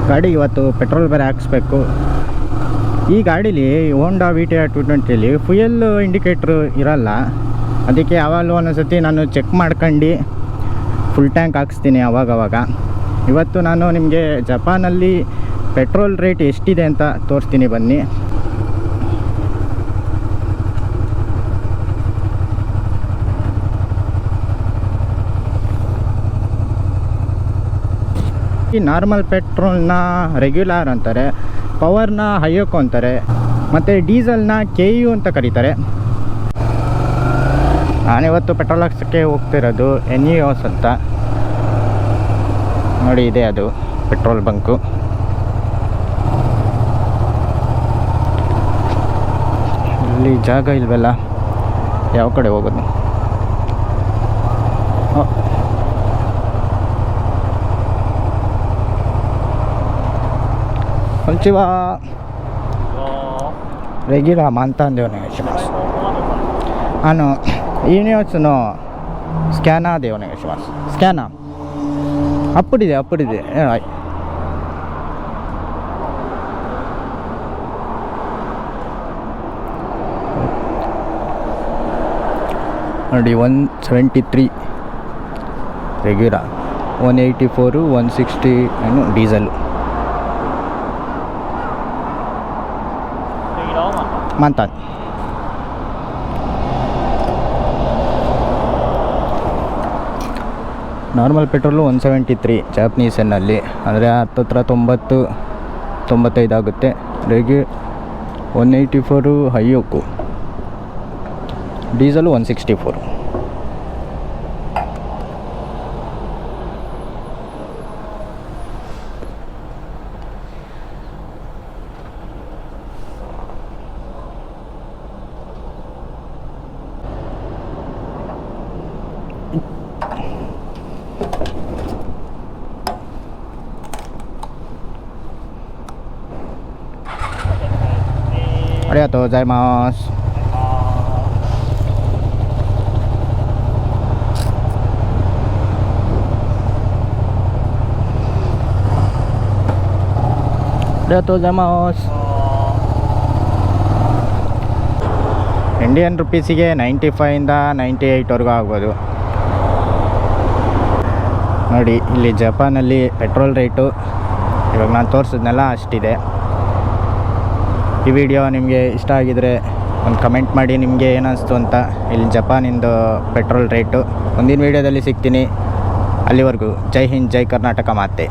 ಗಾಡಿಗೆ ಇವತ್ತು ಪೆಟ್ರೋಲ್ ಬೇರೆ ಹಾಕ್ಸ್ಬೇಕು. ಈ ಗಾಡೀಲಿ ಹೋಂಡಾ VTI 220ಲಿ ಫ್ಯೂಯಲ್ ಇಂಡಿಕೇಟ್ರು ಇರಲ್ಲ. ಅದಕ್ಕೆ ಯಾವಾಗಲೂ ಒಂದೊಂದ್ಸತಿ ನಾನು ಚೆಕ್ ಮಾಡ್ಕೊಂಡು ಫುಲ್ ಟ್ಯಾಂಕ್ ಹಾಕ್ಸ್ತೀನಿ ಅವಾಗವಾಗ. ಇವತ್ತು ನಾನು ನಿಮಗೆ ಜಪಾನಲ್ಲಿ ಪೆಟ್ರೋಲ್ ರೇಟ್ ಎಷ್ಟಿದೆ ಅಂತ ತೋರಿಸ್ತೀನಿ ಬನ್ನಿ. ಈ ನಾರ್ಮಲ್ ಪೆಟ್ರೋಲ್ನ ರೆಗ್ಯುಲರ್ ಅಂತಾರೆ, ಪವರ್ನ ಹೈಯೋಕೋ ಅಂತಾರೆ, ಮತ್ತು ಡೀಸೆಲ್ನ KU ಅಂತ ಕರೀತಾರೆ. ನಾನಿವತ್ತು ಪೆಟ್ರೋಲ್ ಹಾಕ್ಸೋಕ್ಕೆ ಹೋಗ್ತಿರೋದು NEOS ಅಂತ. ನೋಡಿ, ಇದೆ ಅದು ಪೆಟ್ರೋಲ್ ಬಂಕು. ಇಲ್ಲಿ ಜಾಗ ಇಲ್ವಲ್ಲ, ಯಾವ ಕಡೆ ಹೋಗೋದು? ಕೊಂಚಿವಾ ರೆಗ್ಯುಲಾ ಮಾಂತಾಂದೆ ಓನೆಗಾಯಿಶಿಮಾಸು. ENEOSのスキャナーでお願いします。スキャナーアプリではい。ನೋಡಿ 173 ರೆಗ್ಯುಲರ್, 184 160 ಏನು ಡೀಸೆಲ್. ಮಾಂತಾನ್ ನಾರ್ಮಲ್ ಪೆಟ್ರೋಲು 173 ಜಾಪನೀಸನ್ನಲ್ಲಿ, ಅಂದರೆ 90-95 ಆಗುತ್ತೆ. ರೆಗ್ಯು 184 ಹೈಯೋಕು, ಡೀಸೆಲು 164. ಅರಿಗಾತೋ ಗೋಜಾಯಿಮಾಸು. ಇಂಡಿಯನ್ ರುಪೀಸಿಗೆ 95ಇಂದ 98ವರೆಗೂ ಆಗ್ಬೋದು. ನೋಡಿ, ಇಲ್ಲಿ ಜಪಾನಲ್ಲಿ ಪೆಟ್ರೋಲ್ ರೇಟು ಇವಾಗ ನಾನು ತೋರಿಸಿದ್ನೆಲ್ಲ ಅಷ್ಟಿದೆ. ಈ ವಿಡಿಯೋ ನಿಮಗೆ ಇಷ್ಟ ಆಗಿದರೆ ಒಂದು ಕಮೆಂಟ್ ಮಾಡಿ ನಿಮಗೆ ಏನಿಸ್ತು ಅಂತ. ಇಲ್ಲಿ ಜಪಾನಿಂದು ಪೆಟ್ರೋಲ್ ರೇಟು ಮುಂದಿನ ವಿಡಿಯೋದಲ್ಲಿ ಸಿಗ್ತೀನಿ. ಅಲ್ಲಿವರೆಗೂ ಜೈ ಹಿಂದ್, ಜೈ ಕರ್ನಾಟಕ ಮಾತೆ.